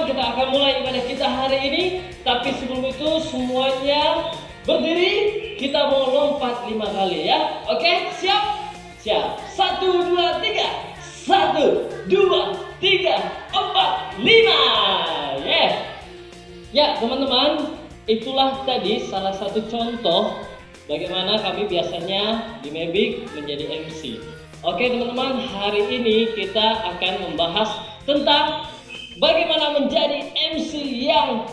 kita akan mulai ibadah kita hari ini. Tapi sebelum itu semuanya berdiri, kita mau lompat 5 kali ya. Oke, siap? Siap. 1, 2, 3. 1, 2, 3, 4, 5. Yes. Ya teman-teman, itulah tadi salah satu contoh bagaimana kami biasanya di Mebik menjadi MC. Oke teman-teman, hari ini kita akan membahas tentang bagaimana menjadi MC yang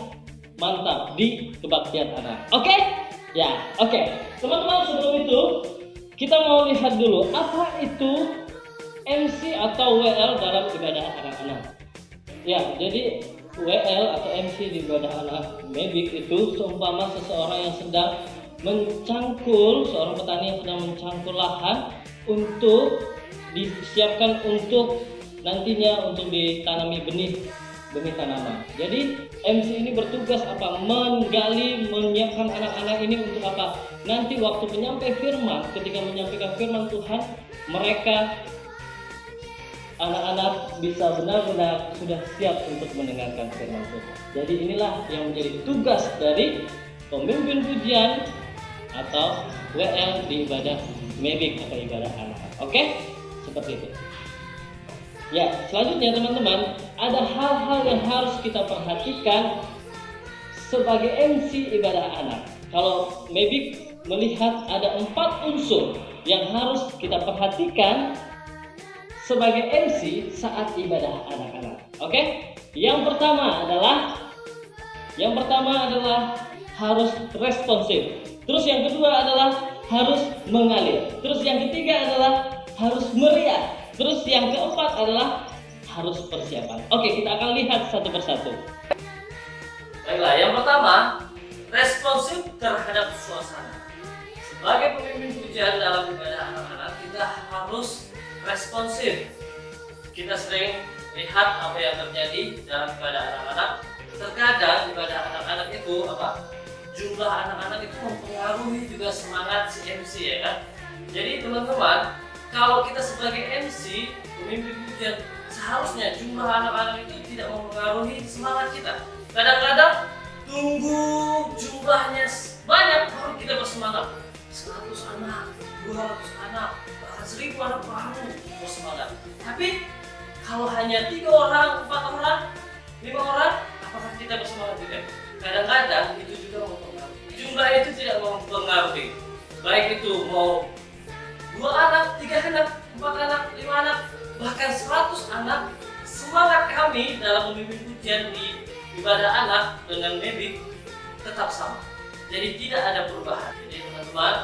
mantap di kebaktian anak. Oke? Ya, oke. Teman-teman, sebelum itu kita mau lihat dulu apa itu MC atau WL dalam ibadah anak-anak. Ya, jadi WL atau MC di ibadah anak Mebik itu seumpama seseorang yang sedang mencangkul, seorang petani yang sedang mencangkul lahan untuk disiapkan untuk nantinya untuk ditanami benih tanaman. Jadi MC ini bertugas apa? Menggali, menyiapkan anak-anak ini untuk apa? Nanti waktu penyampai firman, ketika menyampaikan firman Tuhan, mereka anak-anak bisa benar-benar sudah siap untuk mendengarkan firman Tuhan. Jadi inilah yang menjadi tugas dari pemimpin pujian atau WL di ibadah Mebik atau ibadah anak-anak. Oke? Seperti itu. Ya, selanjutnya teman-teman, ada hal-hal yang harus kita perhatikan sebagai MC ibadah anak. Kalau Mebik melihat ada 4 unsur yang harus kita perhatikan sebagai MC saat ibadah anak-anak. Oke? Yang pertama adalah harus responsif. Terus yang kedua adalah harus mengalir. Terus yang ketiga adalah harus meriah. Terus yang keempat adalah harus persiapan. Oke, kita akan lihat satu persatu. Baiklah, yang pertama, responsif terhadap suasana. Sebagai pemimpin pujian dalam ibadah anak-anak, kita harus responsif. Kita sering lihat apa yang terjadi dalam ibadah anak-anak. Terkadang ibadah anak-anak itu apa? Jumlah anak-anak itu mempengaruhi juga semangat si MC, ya kan? Jadi teman-teman, kalau kita sebagai MC, pemimpin pujian, seharusnya jumlah anak-anak itu tidak mempengaruhi semangat kita. Kadang-kadang tunggu jumlahnya banyak baru kita bersemangat. 100 anak, 200 anak, 1000 anak baru bersemangat. Tapi kalau hanya 3 orang, 4 orang, 5 orang, apakah kita bersemangat juga? Kadang-kadang itu juga mempengaruhi. Jumlah itu tidak mempengaruhi. Baik itu mau 2 anak, 3 anak, 4 anak, 5 anak, bahkan 100 anak, semangat kami dalam memimpin pujian di ibadah anak dengan Mebik tetap sama. Jadi tidak ada perubahan. Jadi teman-teman,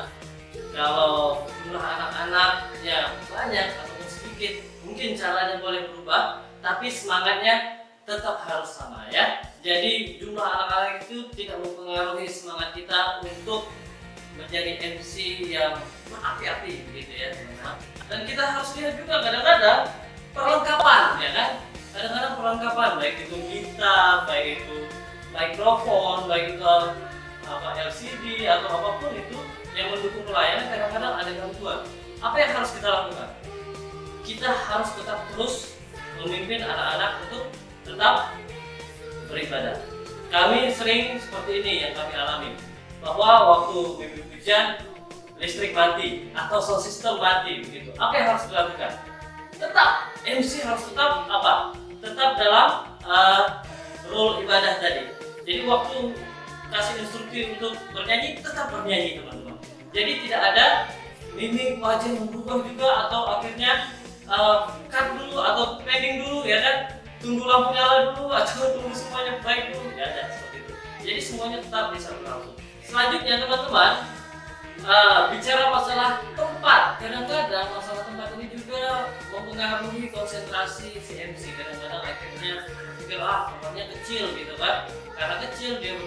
kalau jumlah anak-anaknya banyak ataupun sedikit, mungkin caranya boleh berubah, tapi semangatnya tetap harus sama ya. Jadi jumlah anak-anak itu tidak mempengaruhi semangat kita untuk menjadi MC yang berapi-api gitu ya teman-teman. Dan kita harus lihat juga kadang-kadang perlengkapan, ya kan? Kadang-kadang perlengkapan, baik itu gitar, baik itu mikrofon, baik itu LCD atau apapun itu yang mendukung pelayanan, kadang-kadang ada gangguan. Apa yang harus kita lakukan? Kita harus tetap terus memimpin anak-anak untuk tetap beribadah. Kami sering seperti ini yang kami alami, bahwa waktu memimpin pujian listrik mati atau sound system mati begitu. Apa yang harus dilakukan? Tetap MC harus tetap apa? Tetap dalam role ibadah tadi. Jadi waktu kasih instruksi untuk bernyanyi, tetap bernyanyi teman-teman. Jadi tidak ada mimik wajah yang berubah juga atau akhirnya cut dulu atau pending dulu, ya kan? Tunggu lampu nyala dulu atau tunggu semuanya baik dulu, tidak ada seperti itu. Jadi semuanya tetap bisa berlangsung. Selanjutnya teman-teman, bicara masalah tempat. Kadang-kadang masalah tempat ini juga mempengaruhi konsentrasi si MC. Kadang-kadang akhirnya pikir tempatnya kecil gitu kan. Karena kecil dia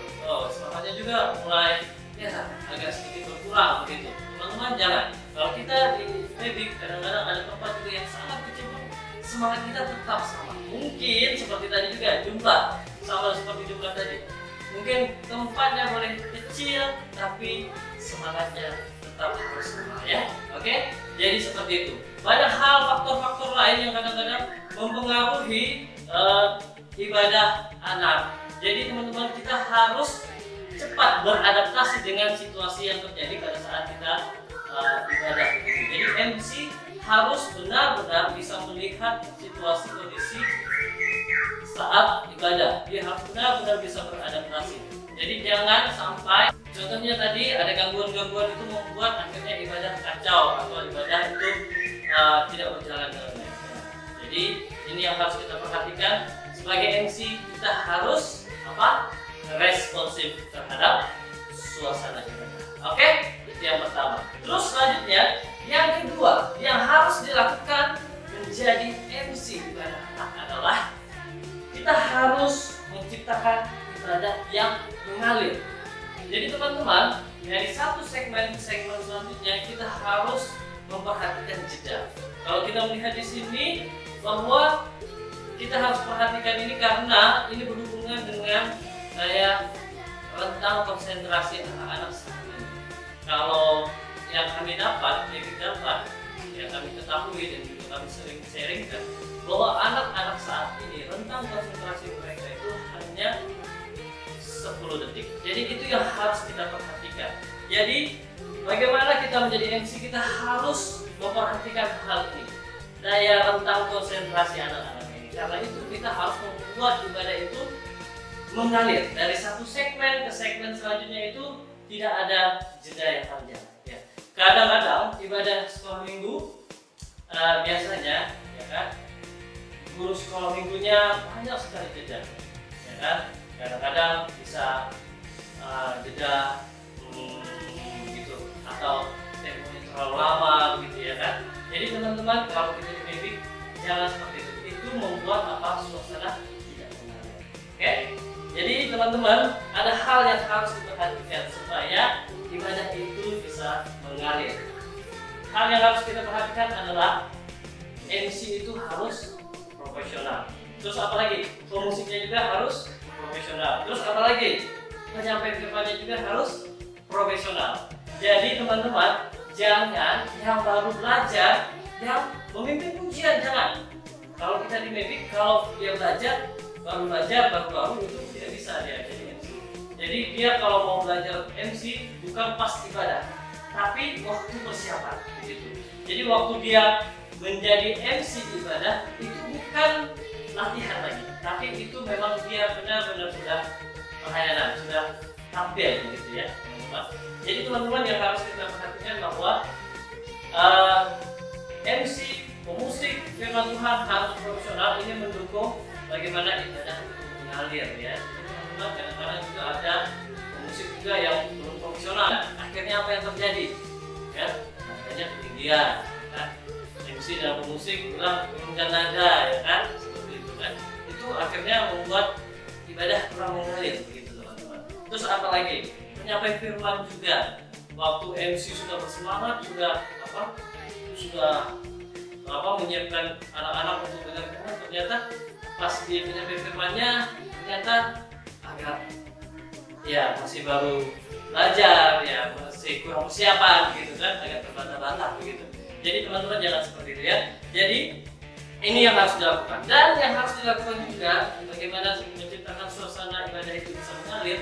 semangatnya juga mulai ya agak sedikit berkurang begitu. Teman-teman jangan. Kalau kita di Mebik kadang-kadang ada tempat juga yang sangat kecil, semangat kita tetap sama. Mungkin seperti tadi juga jumlah sama seperti jumlah tadi. Mungkin tempatnya boleh kecil tapi semangatnya tetap harus sama ya. Oke? Jadi seperti itu. Banyak hal faktor-faktor lain yang kadang-kadang mempengaruhi ibadah anak. Jadi teman-teman, kita harus cepat beradaptasi dengan situasi yang terjadi pada saat kita ibadah. Jadi MC harus benar-benar bisa melihat situasi kondisi saat ibadah. Dia harus benar-benar bisa beradaptasi. Jadi jangan sampai, contohnya tadi ada gangguan-gangguan itu membuat akhirnya ibadah kacau atau ibadah itu tidak berjalan dengan baik. Jadi ini yang harus kita perhatikan. Sebagai MC kita harus responsif terhadap suasana ibadah. Oke, itu yang pertama. Terus selanjutnya yang kedua yang harus dilakukan menjadi MC ibadah anak adalah kita harus menciptakan ibadah yang mengalir. Jadi teman-teman, dari satu segmen ke segmen selanjutnya kita harus memperhatikan jeda. Kalau kita melihat di sini bahwa kita harus perhatikan ini karena ini berhubungan dengan rentang konsentrasi anak-anak saat ini. Kalau yang kami dapat, yang kami ketahui dan juga kami sering sharingkan bahwa anak-anak saat ini rentang konsentrasi mereka itu hanya 10 detik. Jadi itu yang harus kita perhatikan. Jadi bagaimana kita menjadi MC, kita harus memperhatikan hal ini, daya rentang konsentrasi anak-anak ini. Karena itu kita harus membuat ibadah itu mengalir dari satu segmen ke segmen selanjutnya, itu tidak ada jeda yang panjang. Ya. Kadang-kadang ibadah sekolah minggu biasanya, ya kan, guru sekolah minggunya banyak sekali jeda, ya kan. Kadang-kadang bisa jeda gitu, atau temponya terlalu lama gitu, ya kan. Jadi teman-teman, kalau kita di Mavic jangan seperti itu. Itu membuat suasana tidak mengalir. Oke? Jadi teman-teman, ada hal yang harus diperhatikan supaya ibadah itu bisa mengalir. Hal yang harus kita perhatikan adalah MC itu harus profesional. Terus apa lagi? Pemusiknya juga harus profesional. Terus apa lagi? Penyampaian firman-nya juga harus profesional. Jadi teman-teman, jangan yang baru belajar yang memimpin pujian, jangan. Kalau kita di Mavic, kalau dia baru itu tidak bisa dia jadi MC. Jadi dia kalau mau belajar MC bukan pas ibadah, tapi waktu persiapan gitu. Jadi waktu dia menjadi MC ibadah itu bukan latihan lagi, tapi itu memang dia benar-benar sudah pelayanan, sudah tampil gitu ya, teman-teman. Jadi teman-teman, yang harus kita perhatikan bahwa MC, pemusik firman Tuhan harus profesional. Ini mendukung bagaimana ibadah itu mengalir, ya. Jadi teman-teman, kadang-kadang juga ada pemusik juga yang belum profesional. Akhirnya apa yang terjadi? Ya, nadanya ketinggian, kan? MC dan pemusik bilang turunkan nada, ya kan? Seperti itu kan? Itu akhirnya membuat ibadah kurang mengalir, begitu teman-teman. Terus apa lagi? Penyampaian firman juga. Waktu MC sudah bersemangat, sudah menyiapkan anak-anak untuk dengar firman, ternyata pas dia penyampaian firmannya ternyata agak masih baru belajar, ya masih kurang persiapan gitu kan, agak terbata-bata begitu. Jadi teman-teman jangan seperti itu, ya. Jadi ini yang harus dilakukan, dan yang harus dilakukan juga bagaimana menciptakan suasana ibadah itu bisa mengalir.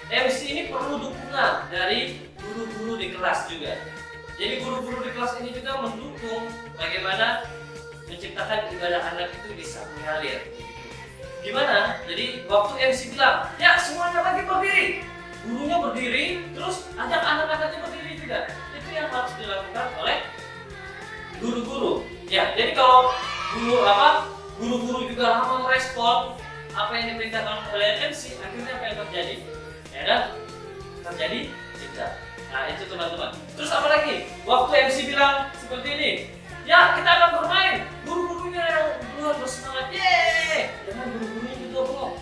MC ini perlu dukungan dari guru-guru di kelas juga. Jadi guru-guru di kelas ini juga mendukung bagaimana menciptakan ibadah anak itu bisa mengalir. Gimana? Jadi waktu MC bilang, ya semuanya lagi berdiri, gurunya berdiri, terus ajak anak-anaknya berdiri juga. Itu yang harus dilakukan oleh guru-guru. Ya, jadi kalau guru-guru juga lama merespon apa yang diperintahkan oleh MC, akhirnya apa yang terjadi? Ya kan? Terjadi jeda. Nah itu teman-teman. Terus apa lagi? Waktu MC bilang seperti ini, ya kita akan bermain. Guru-gurunya yang duluan bersemangat, yeay! Jangan guru-gurunya juga bengong.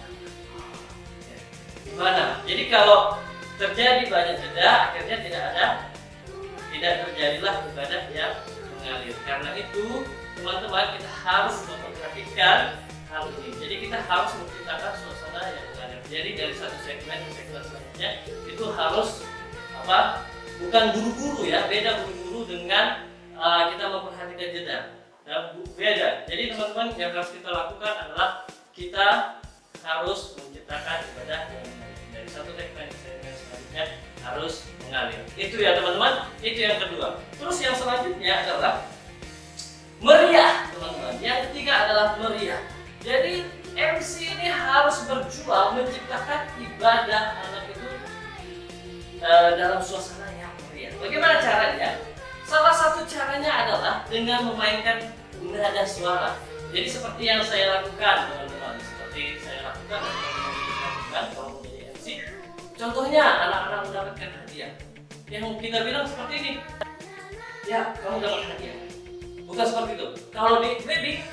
Gimana? Jadi kalau terjadi banyak jeda, akhirnya tidak terjadilah ibadah yang mengalir. Karena itu teman-teman, kita harus memperhatikan hal ini. Jadi kita harus menciptakan suasana yang mengalir. Jadi dari satu segmen ke segmen selanjutnya itu harus bukan guru-guru, ya, beda guru-guru dengan kita memperhatikan jeda. Nah, beda. Jadi teman-teman, yang harus kita lakukan adalah kita harus menciptakan ibadah yang dari satu tagline selanjutnya harus mengalir. Itu ya teman-teman, itu yang kedua. Terus yang selanjutnya adalah meriah teman-teman. Yang ketiga adalah meriah. Jadi MC ini harus berjuang menciptakan ibadah anak itu dalam suasana yang meriah. Bagaimana caranya? Salah satu caranya adalah dengan memainkan nada suara. Jadi seperti yang saya lakukan teman-teman, seperti saya lakukan dan teman-teman lakukan kalau menjadi MC. Contohnya anak-anak mendapatkan hadiah. Yang kita bilang seperti ini, ya kamu dapat hadiah. Bukan seperti itu. Kalau di baby,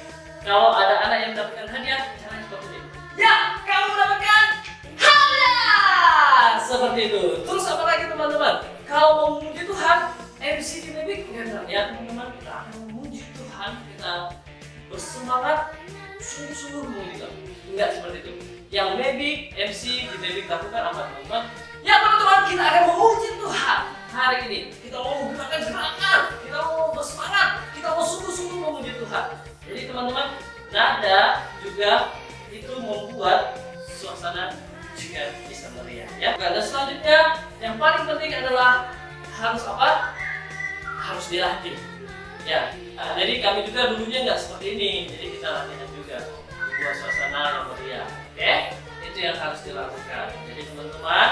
kalau ada anak yang mendapatkan hadiah, caranya seperti ini. Ya, kamu mendapatkan hadiah. Seperti itu. Terus apa lagi teman-teman? Kalau mau memuji Tuhan, MC di baby, ya teman-teman, kita akan memuji Tuhan, kita bersemangat sungguh-sungguh memuji Tuhan. Enggak seperti itu. Yang baby, MC di baby lakukan apa teman-teman? Ya teman-teman, kita akan memuji Tuhan hari ini. Kita mau menggunakan gerakan, kita mau bersemangat, kita mau sungguh-sungguh memuji Tuhan. Jadi teman-teman, nada juga itu membuat suasana juga bisa meriah ya. Dan selanjutnya yang paling penting adalah harus apa? Harus dilatih. Ya, jadi kami juga dulunya nggak seperti ini. Jadi kita latihan juga membuat suasana yang meriah. Oke, itu yang harus dilakukan. Jadi teman-teman,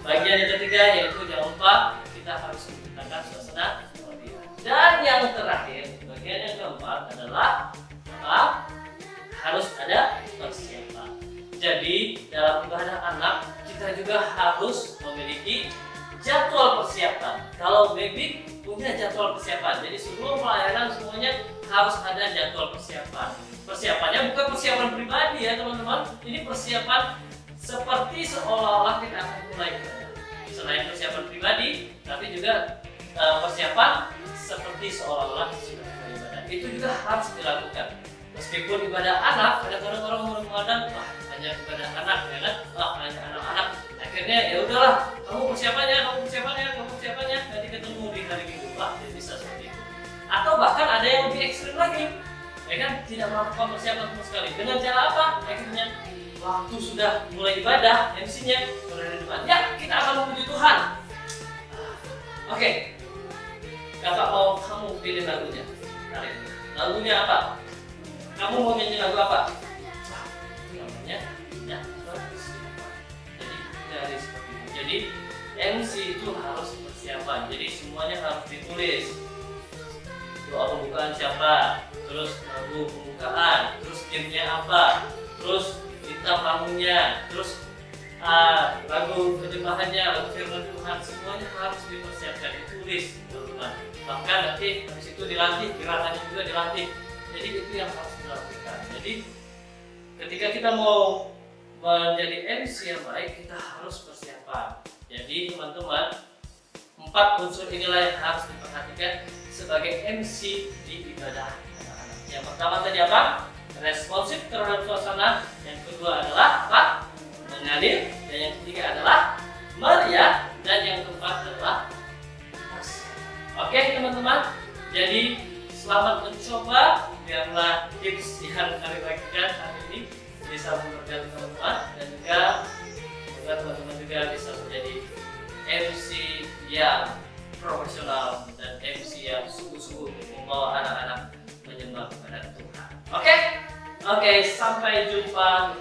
bagian yang ketiga yaitu jangan lupa kita harus menciptakan suasana meriah. Dan yang terakhir, bagian yang keempat adalah apa? Harus ada persiapan. Jadi dalam ibadah anak kita juga harus memiliki jadwal persiapan. Kalau baby punya jadwal persiapan. Jadi sebelum pelayanan semuanya harus ada jadwal persiapan. Persiapannya bukan persiapan pribadi ya teman-teman. Ini persiapan seperti seolah-olah kita akan mulai ibadah. Selain persiapan pribadi, tapi juga persiapan seperti seolah-olah sudah mulai ibadah. Itu juga harus dilakukan. Meskipun ibadah anak, kadang-kadang orang memandang wah hanya ibadah anak ya kan, wah hanya anak-anak. Akhirnya ya udahlah, kamu persiapannya, nanti ketemu di hari Minggu lah, bisa seperti itu. Atau bahkan ada yang lebih ekstrim lagi, ya kan, tidak melakukan persiapan sama sekali. Dengan cara apa? Akhirnya waktu sudah mulai ibadah, MC-nya berada di depan. Ya, kita akan memuji Tuhan. Oke, kakak mau kamu pilih lagunya. Lagunya apa? Kamu mau nyanyi lagu apa? Wah, itu namanya ya persiapan. Jadi dari seperti itu. Jadi MC itu harus persiapan. Jadi semuanya harus ditulis. Doa pembukaan siapa? Terus lagu pembukaan. Terus gamenya apa? Terus bintang tamunya. Terus lagu penyembahannya, lagu firman Tuhan, semuanya harus dipersiapkan, ditulis, teman-teman. Bahkan nanti habis itu dilatih, gerakannya juga dilatih. Jadi itu yang harus dilakukan. Jadi ketika kita mau menjadi MC yang baik, kita harus persiapan. Jadi teman-teman, 4 unsur inilah yang harus diperhatikan sebagai MC di ibadah anak-anak. Yang pertama tadi apa? Responsif terhadap suasana. Yang kedua adalah apa? Mengalir. Dan yang ketiga adalah meriah. Dan yang keempat adalah persiapan. Oke teman-teman, jadi selamat mencoba. Biarlah tips yang kami bagikan hari ini bisa memberkati teman-teman, dan juga semoga teman-teman juga bisa menjadi MC yang profesional dan MC yang sungguh-sungguh membawa anak-anak menyembah kepada Tuhan. Oke, sampai jumpa.